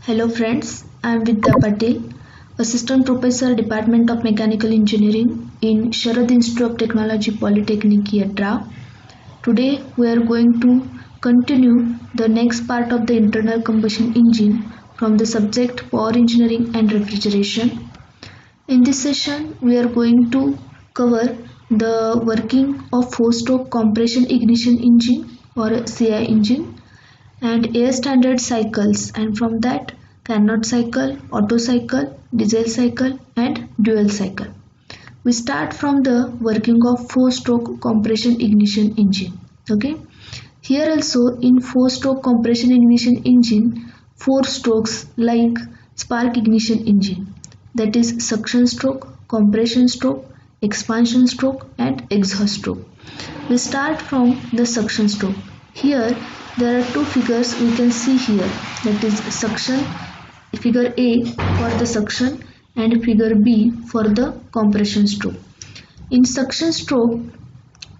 Hello friends, I am Vidya Patel, Assistant Professor, Department of Mechanical Engineering in Sharad Institute of Technology, Polytechnic, Yatra. Today we are going to continue the next part of the internal combustion engine from the subject Power Engineering and Refrigeration. In this session, we are going to cover the working of four-stroke compression ignition engine or CI engine and air standard cycles, and from that Carnot cycle, Otto cycle, diesel cycle and dual cycle. We start from the working of four-stroke compression ignition engine. Okay. Here also in four-stroke compression ignition engine, four strokes like spark ignition engine, that is suction stroke, compression stroke, expansion stroke and exhaust stroke. We start from the suction stroke. Here there are two figures we can see here, that is suction, figure A for the suction and figure B for the compression stroke. In suction stroke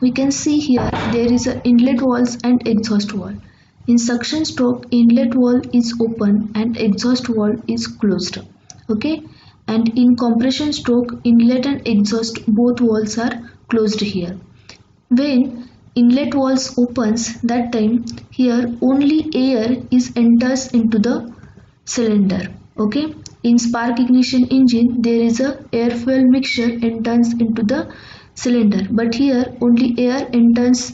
we can see here there is a inlet valves and exhaust valve. In suction stroke inlet valve is open and exhaust valve is closed. Okay, and in compression stroke inlet and exhaust both valves are closed here. When inlet valves opens, that time here only air is enters into the cylinder. Okay, in spark ignition engine there is a air fuel mixture enters into the cylinder, but here only air enters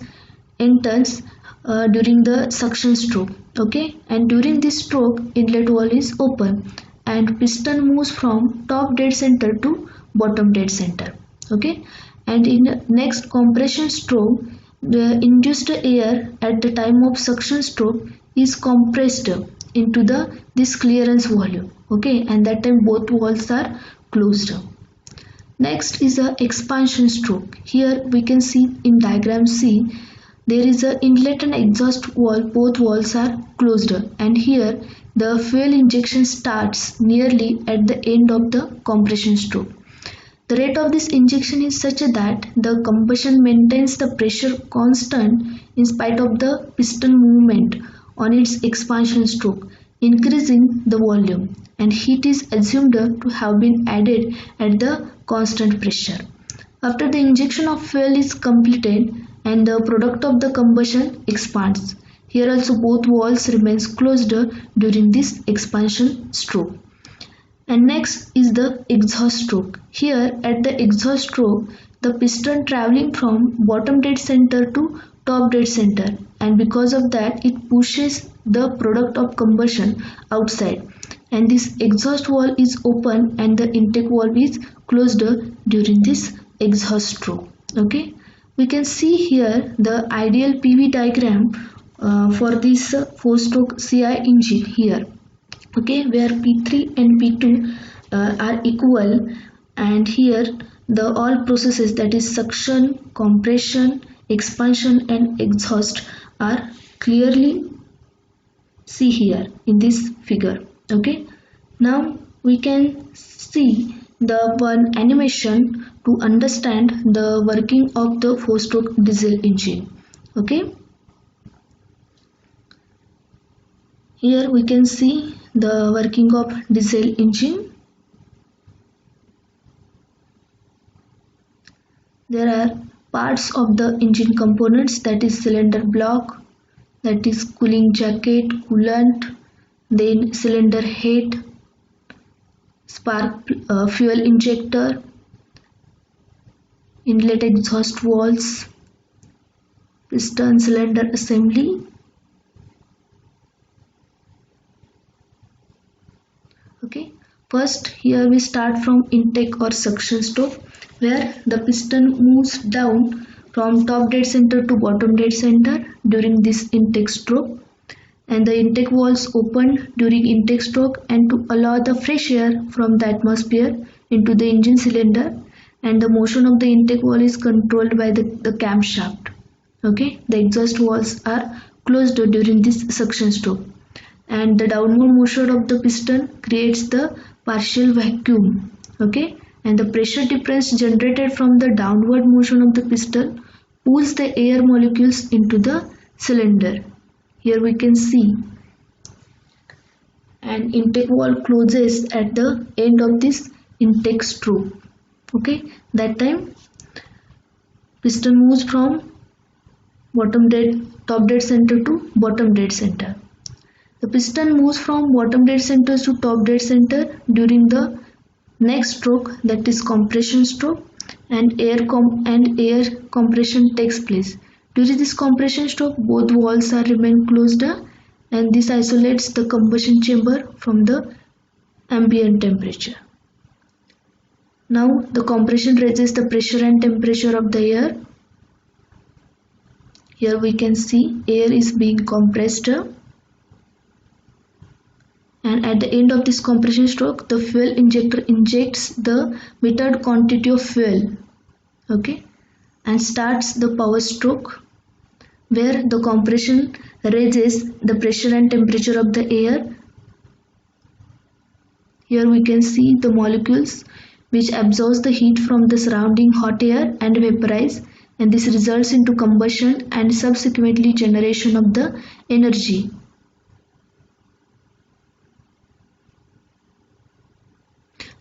during the suction stroke. Okay, and during this stroke inlet valve is open and piston moves from top dead center to bottom dead center. Okay, and in next compression stroke the induced air at the time of suction stroke is compressed into this clearance volume. Okay, and that time both valves are closed. Next is the expansion stroke. Here we can see in diagram C there is a inlet and exhaust valve, both valves are closed, and here the fuel injection starts nearly at the end of the compression stroke. The rate of this injection is such that the combustion maintains the pressure constant in spite of the piston movement on its expansion stroke, increasing the volume, and heat is assumed to have been added at the constant pressure. After the injection of fuel is completed and the product of the combustion expands, here also both valves remains closed during this expansion stroke. And next is the exhaust stroke. Here at the exhaust stroke the piston traveling from bottom dead center to top dead center, and because of that it pushes the product of combustion outside, and this exhaust valve is open and the intake valve is closed during this exhaust stroke. Okay, we can see here the ideal PV diagram for this four-stroke CI engine here. Okay, where P3 and P2 are equal, and here the all processes, that is suction, compression, expansion and exhaust, are clearly see here in this figure. Okay, now we can see the one animation to understand the working of the four-stroke diesel engine. Okay, here we can see the working of diesel engine. There are parts of the engine components, that is cylinder block, that is cooling jacket, coolant, then cylinder head, spark fuel injector, inlet exhaust valves, piston cylinder assembly. Okay, first here we start from intake or suction stroke, where the piston moves down from top dead center to bottom dead center during this intake stroke, and the intake valves open during intake stroke and to allow the fresh air from the atmosphere into the engine cylinder, and the motion of the intake valve is controlled by the camshaft. Okay, the exhaust valves are closed during this suction stroke, and the downward motion of the piston creates the partial vacuum. Okay, and the pressure difference generated from the downward motion of the piston pulls the air molecules into the cylinder. Here we can see, and intake valve closes at the end of this intake stroke. Okay, that time piston moves from top dead center to bottom dead center. The piston moves from bottom dead center to top dead center during the next stroke, that is compression stroke, and air compression takes place. During this compression stroke, both valves are remain closed, and this isolates the combustion chamber from the ambient temperature. Now the compression raises the pressure and temperature of the air. Here we can see air is being compressed, and at the end of this compression stroke, the fuel injector injects the metered quantity of fuel, okay, and starts the power stroke, where the compression raises the pressure and temperature of the air. Here we can see the molecules which absorbs the heat from the surrounding hot air and vaporize, and this results into combustion and subsequently generation of the energy.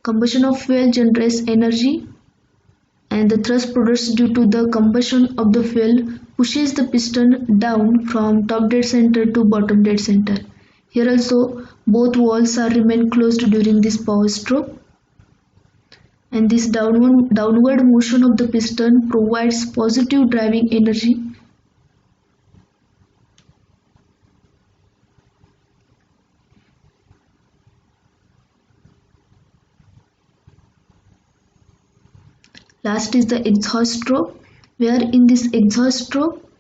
Combustion of fuel generates energy, and the thrust produced due to the combustion of the fuel pushes the piston down from top dead center to bottom dead center. Here also both valves are remain closed during this power stroke, and this downward motion of the piston provides positive driving energy. Last is the exhaust stroke, where in this exhaust stroke,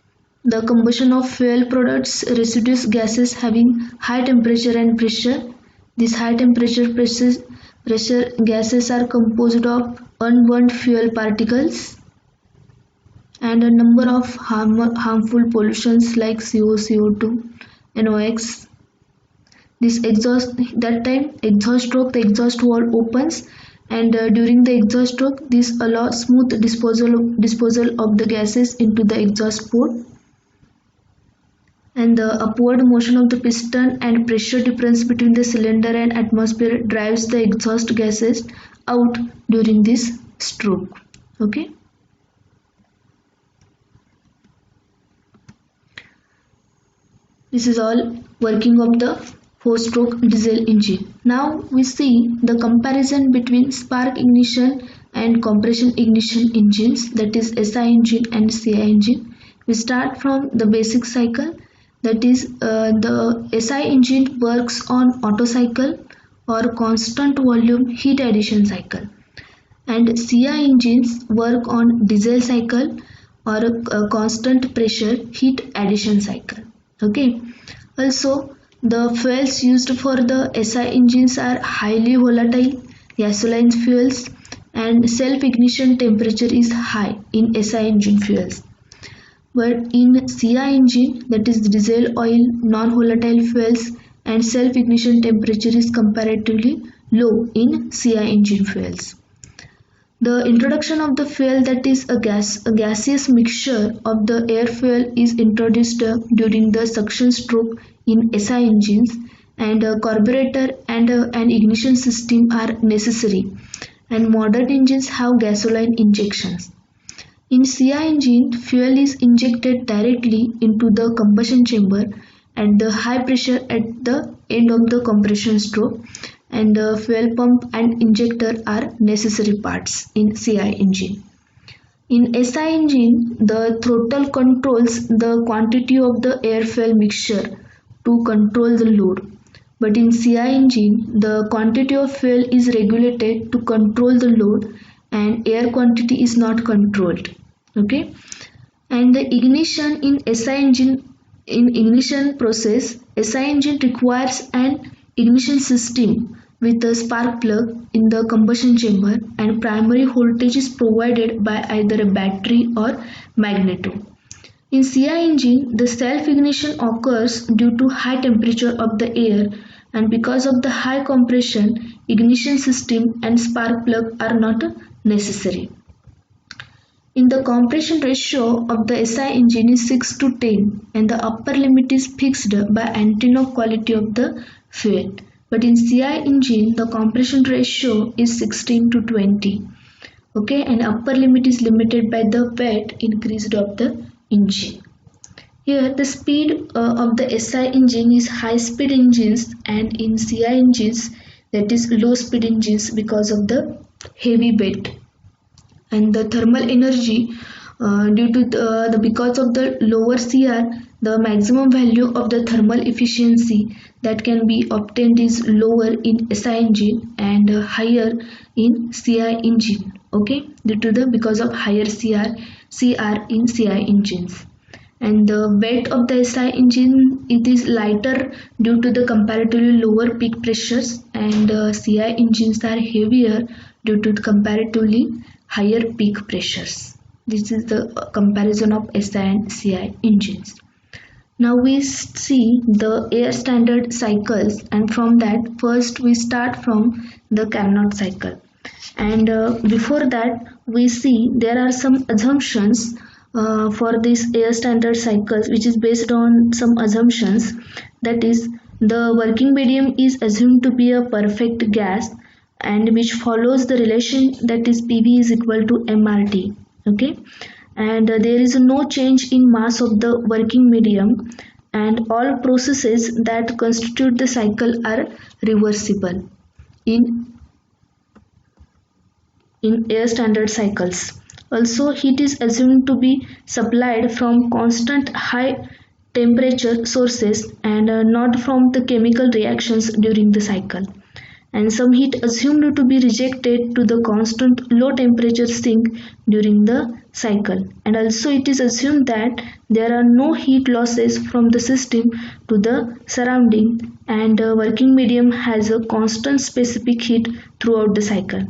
the combustion of fuel products residuous gases having high temperature and pressure. These high temperature pressure gases are composed of unburned fuel particles and a number of harmful pollutions like CO, CO2, NOx. Exhaust stroke, the exhaust valve opens, and during the exhaust stroke, this allows smooth disposal of the gases into the exhaust port, and the upward motion of the piston and pressure difference between the cylinder and atmosphere drives the exhaust gases out during this stroke. Okay. This is all working of the 4-stroke diesel engine. Now we see the comparison between spark ignition and compression ignition engines, that is SI engine and CI engine. We start from the basic cycle, that is the SI engine works on Otto cycle or constant volume heat addition cycle, and CI engines work on diesel cycle or a constant pressure heat addition cycle. Okay. Also, the fuels used for the SI engines are highly volatile gasoline fuels, and self-ignition temperature is high in SI engine fuels. But in CI engine, that is diesel oil, non-volatile fuels, and self-ignition temperature is comparatively low in CI engine fuels. The introduction of the fuel, that is a gaseous mixture of the air fuel, is introduced during the suction stroke in SI engines, and a carburetor and an ignition system are necessary, and modern engines have gasoline injections. In CI engine, fuel is injected directly into the combustion chamber at the high pressure at the end of the compression stroke, and the fuel pump and injector are necessary parts in CI engine. In SI engine, the throttle controls the quantity of the air fuel mixture to control the load, but in CI engine, the quantity of fuel is regulated to control the load and air quantity is not controlled. Okay, and the ignition in SI engine, in ignition process, SI engine requires an ignition system with a spark plug in the combustion chamber, and primary voltage is provided by either a battery or magneto. In CI engine, the self-ignition occurs due to high temperature of the air, and because of the high compression, ignition system and spark plug are not necessary. In the compression ratio of the SI engine is 6:10, and the upper limit is fixed by Antonov quality of the fuel. but in CI engine the compression ratio is 16 to 20. Okay, and upper limit is limited by the weight increased of the engine. Here the speed of the SI engine is high speed engines, and in CI engines that is low speed engines because of the heavy weight. And the thermal energy due to because of the lower CR, the maximum value of the thermal efficiency that can be obtained is lower in SI engine and higher in CI engine. Okay, due to the because of higher CR in CI engines. And the weight of the SI engine, it is lighter due to the comparatively lower peak pressures, and CI engines are heavier due to comparatively higher peak pressures. This is the comparison of SI and CI engines. Now we see the air standard cycles, and from that first we start from the Carnot cycle. And before that we see there are some assumptions for this air standard cycles, which is based on some assumptions. That is, the working medium is assumed to be a perfect gas, and which follows the relation that is PV is equal to MRT. Okay, and there is no change in mass of the working medium, and all processes that constitute the cycle are reversible in air standard cycles. Also, heat is assumed to be supplied from constant high temperature sources and not from the chemical reactions during the cycle. And some heat assumed to be rejected to the constant low temperature sink during the cycle. And also it is assumed that there are no heat losses from the system to the surrounding, and working medium has a constant specific heat throughout the cycle.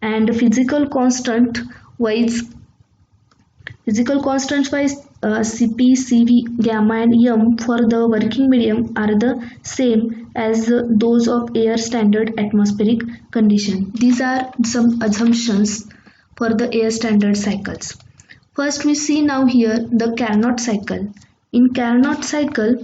And physical constants wise Cp, Cv, gamma and m for the working medium are the same as those of air standard atmospheric condition. These are some assumptions for the air standard cycles. First we see now here the Carnot cycle. In Carnot cycle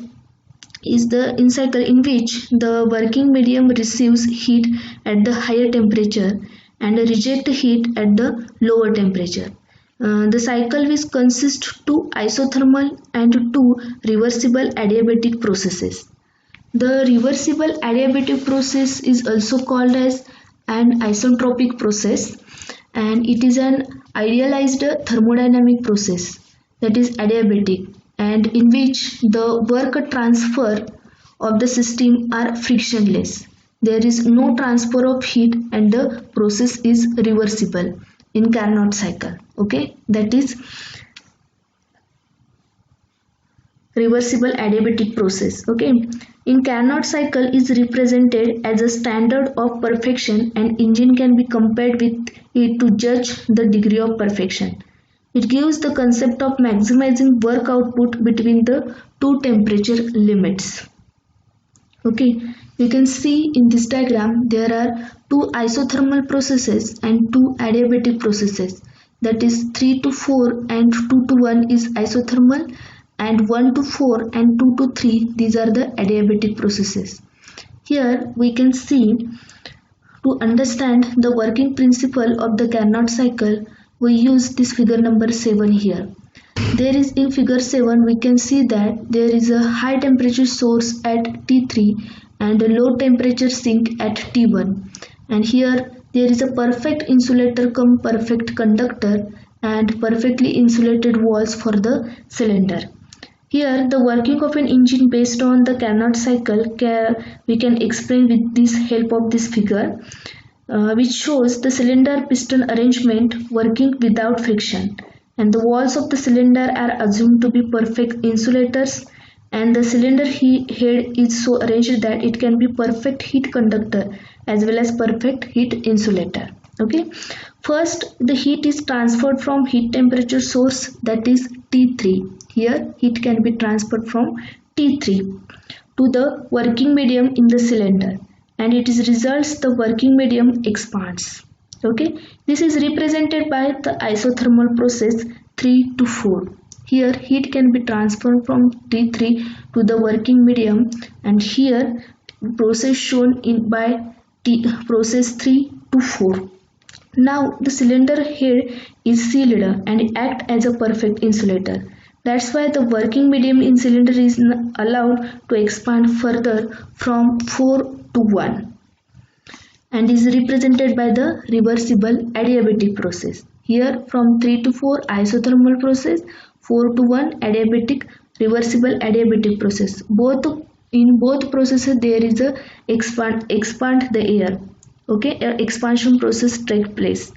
is the cycle in which the working medium receives heat at the higher temperature and reject heat at the lower temperature. The cycle which consists two isothermal and two reversible adiabatic processes. The reversible adiabatic process is also called as an isentropic process, and it is an idealized thermodynamic process, that is adiabatic, and in which the work transfer of the system are frictionless. There is no transfer of heat and the process is reversible in Carnot cycle. Okay, that is reversible adiabatic process. Okay, in Carnot cycle is represented as a standard of perfection, and engine can be compared with it to judge the degree of perfection. It gives the concept of maximizing work output between the two temperature limits. Okay, you can see in this diagram there are two isothermal processes and two adiabatic processes, that is 3 to 4 and 2 to 1 is isothermal, and 1 to 4 and 2 to 3 these are the adiabatic processes. Here we can see, to understand the working principle of the Carnot cycle, we use this figure number 7 here. There is in figure 7 we can see that there is a high temperature source at T3 and a low temperature sink at T1, and here there is a perfect insulator cum perfect conductor and perfectly insulated walls for the cylinder. Here the working of an engine based on the Carnot cycle we can explain with this help of this figure, which shows the cylinder piston arrangement working without friction, and the walls of the cylinder are assumed to be perfect insulators, and the cylinder head is so arranged that it can be perfect heat conductor as well as perfect heat insulator. Okay, first the heat is transferred from heat temperature source, that is T3. Here heat can be transferred from T3 to the working medium in the cylinder, and it is results the working medium expands. Okay, this is represented by the isothermal process 3 to 4. Here heat can be transferred from T3 to the working medium, and here process shown in by process 3 to 4. Now the cylinder head is sealed and act as a perfect insulator. That's why the working medium in cylinder is allowed to expand further from 4 to 1 and is represented by the reversible adiabatic process. Here from 3 to 4 isothermal process, 4 to 1 adiabatic reversible adiabatic process. In both processes there is a expand the air. Okay, expansion process take place.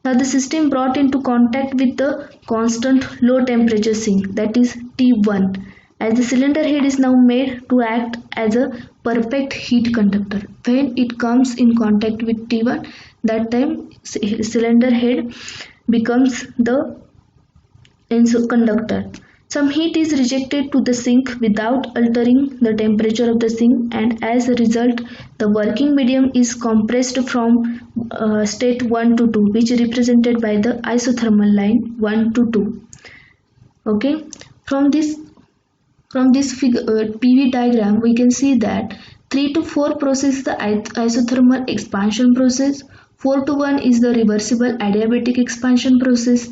Now the system brought into contact with the constant low temperature sink, that is T1, as the cylinder head is now made to act as a perfect heat conductor. When it comes in contact with T1, that time cylinder head becomes the conductor. Some heat is rejected to the sink without altering the temperature of the sink, and as a result the working medium is compressed from state 1 to 2, which is represented by the isothermal line 1 to 2. Okay, from this PV diagram we can see that 3 to 4 process is the isothermal expansion process, 4 to 1 is the reversible adiabatic expansion process,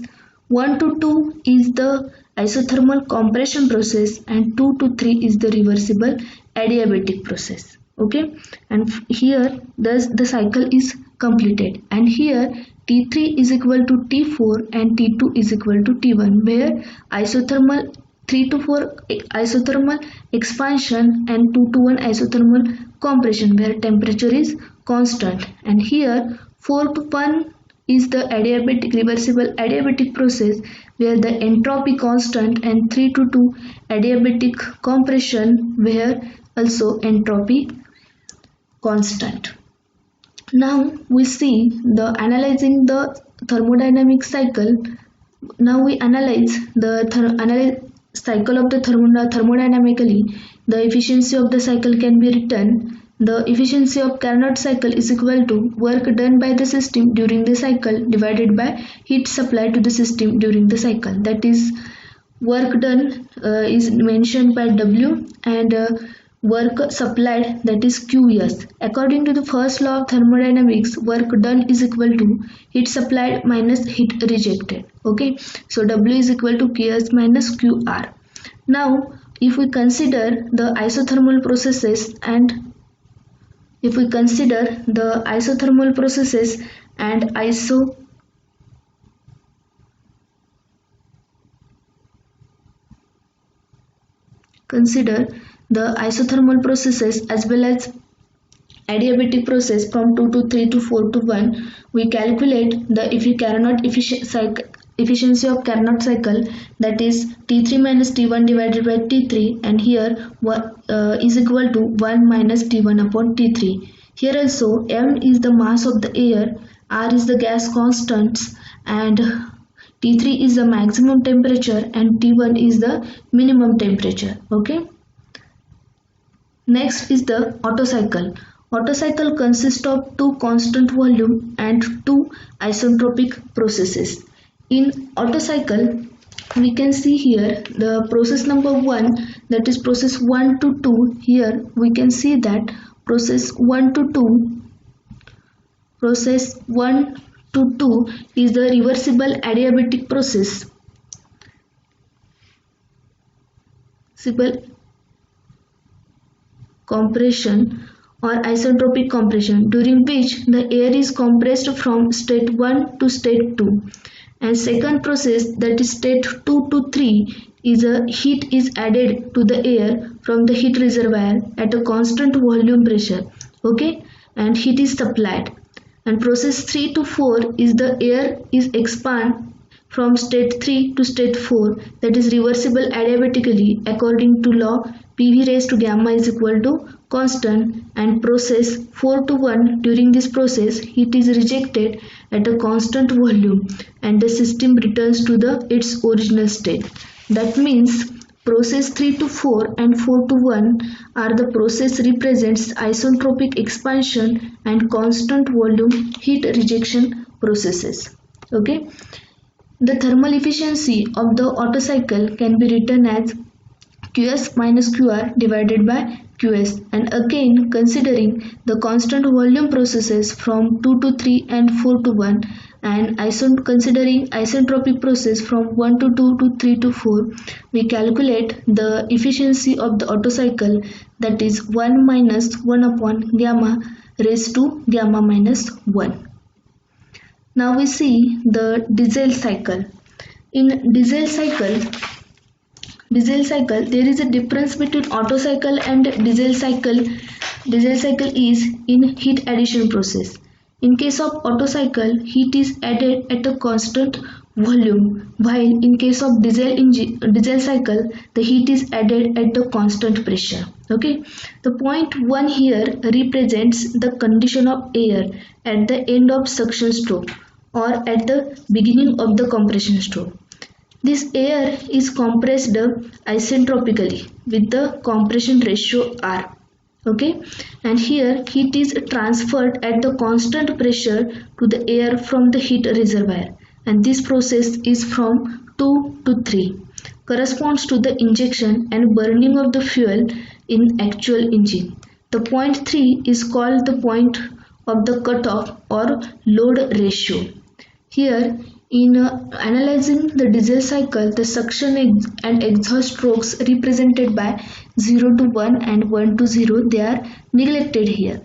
1 to 2 is the isothermal compression process, and 2 to 3 is the reversible adiabatic process. Okay, and here thus the cycle is completed, and here T3 is equal to T4 and T2 is equal to T1, where isothermal 3 to 4 isothermal expansion and 2 to 1 isothermal compression, where temperature is constant, and here 4 to 1 is the adiabatic reversible adiabatic process, where the entropy constant, and 3 to 2 adiabatic compression, where also entropy constant. Now we see the analyzing the thermodynamic cycle. Now we analyze the cycle of the thermodynamically. The efficiency of the cycle can be written. The efficiency of Carnot cycle is equal to work done by the system during the cycle divided by heat supplied to the system during the cycle. That is, work done is mentioned by W, and work supplied, that is QS. According to the first law of thermodynamics, work done is equal to heat supplied minus heat rejected. Okay, so W is equal to QS minus QR. Now if we consider the isothermal processes and consider the isothermal processes as well as adiabatic process from 2 to 3 to 4 to 1, we calculate the efficiency of Carnot cycle, that is T3 minus T1 divided by T3, and here is equal to 1 minus T1 upon T3. Here also M is the mass of the air, R is the gas constants, and T3 is the maximum temperature and T1 is the minimum temperature. Okay. Next is the Otto cycle. Otto cycle consists of two constant volume and two isentropic processes. In Otto cycle, we can see here the process number 1, that is process 1 to 2. Here we can see that process 1 to 2 is the reversible adiabatic process. Compression or isentropic compression, during which the air is compressed from state 1 to state 2, and second process, that is state 2 to 3, is a heat is added to the air from the heat reservoir at a constant volume pressure. Okay, and heat is supplied. And process 3 to 4 is the air is expand from state 3 to state 4, that is reversible adiabatically according to law PV raised to gamma is equal to constant, and process 4 to 1, during this process heat is rejected at a constant volume and the system returns to its original state. That means process 3 to 4 and 4 to 1 are the process represents isentropic expansion and constant volume heat rejection processes. Okay. The thermal efficiency of the Otto cycle can be written as Qs minus Qr divided by QS, and again considering the constant volume processes from 2 to 3 and 4 to 1, and considering isentropic process from 1 to 2 to 3 to 4, we calculate the efficiency of the Otto cycle, that is 1 minus 1 upon gamma raised to gamma minus 1. Now we see the Dizel cycle. In Dizel cycle there is a difference between Otto cycle and Dizel cycle. Dizel cycle is in heat addition process. In case of Otto cycle, heat is added at a constant volume, while in case of Dizel cycle, the heat is added at the constant pressure. Okay, the point 1 here represents the condition of air at the end of suction stroke or at the beginning of the compression stroke. This air is compressed isentropically with the compression ratio R. Okay, and here heat is transferred at the constant pressure to the air from the heat reservoir, and this process is from 2 to 3, corresponds to the injection and burning of the fuel in actual engine. The point 3 is called the point of the cutoff or load ratio. Here, in analyzing the Dizel cycle, the suction and exhaust strokes represented by 0 to 1 and 1 to 0, they are neglected here.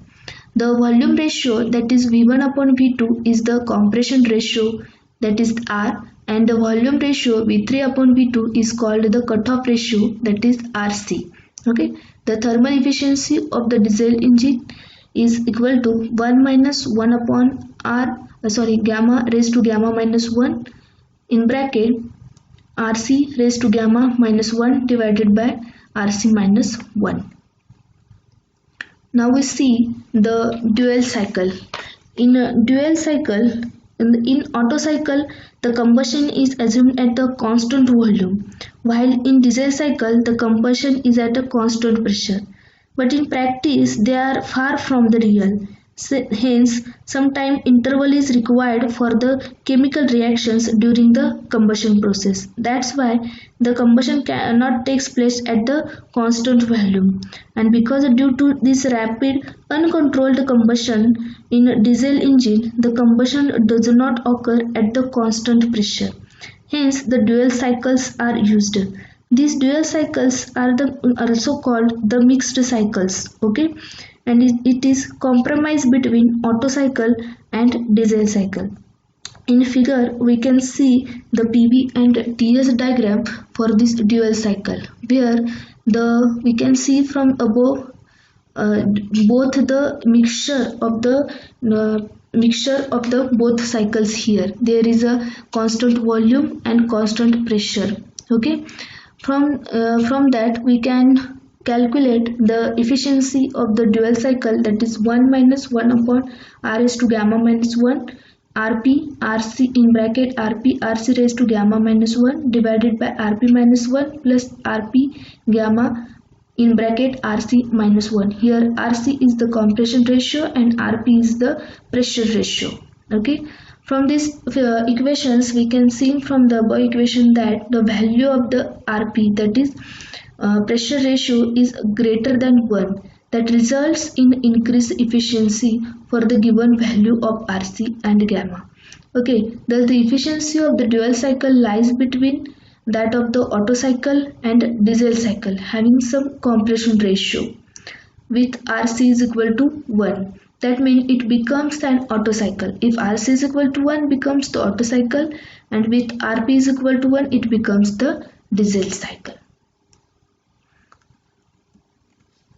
The volume ratio, that is V1 upon V2, is the compression ratio, that is R, and the volume ratio V3 upon V2 is called the cutoff ratio, that is RC. Okay, the thermal efficiency of the diesel engine is equal to 1 minus 1 upon gamma raised to gamma minus 1 in bracket RC raised to gamma minus 1 divided by RC minus 1. Now we see the dual cycle. In a dual cycle, in Otto cycle, the combustion is assumed at the constant volume, while in Dizel cycle, the combustion is at a constant pressure. But in practice, they are far from the real. Hence, some time interval is required for the chemical reactions during the combustion process. That's why the combustion cannot take place at the constant volume. And because due to this rapid uncontrolled combustion in diesel engine, the combustion does not occur at the constant pressure. Hence, the dual cycles are used. These dual cycles are also called the mixed cycles. Okay, and it is compromise between Otto cycle and Dizel cycle. In figure, we can see the PV and TS diagram for this dual cycle, where we can see from above both the mixture of the both cycles here. There is a constant volume and constant pressure. Okay, from that we can calculate the efficiency of the dual cycle, that is 1 minus 1 upon R raised to gamma minus 1 Rp Rc in bracket Rp Rc raised to gamma minus 1 divided by Rp minus 1 plus Rp gamma in bracket Rc minus 1. Here Rc is the compression ratio and Rp is the pressure ratio. Okay, from these equations we can see from the above equation that the value of the Rp, that is pressure ratio, is greater than 1. That results in increased efficiency for the given value of Rc and gamma. Okay, thus the efficiency of the dual cycle lies between that of the Otto cycle and Dizel cycle, having some compression ratio with Rc is equal to 1. That means it becomes an Otto cycle. If Rc is equal to 1, becomes the Otto cycle, and with Rp is equal to 1, it becomes the Dizel cycle.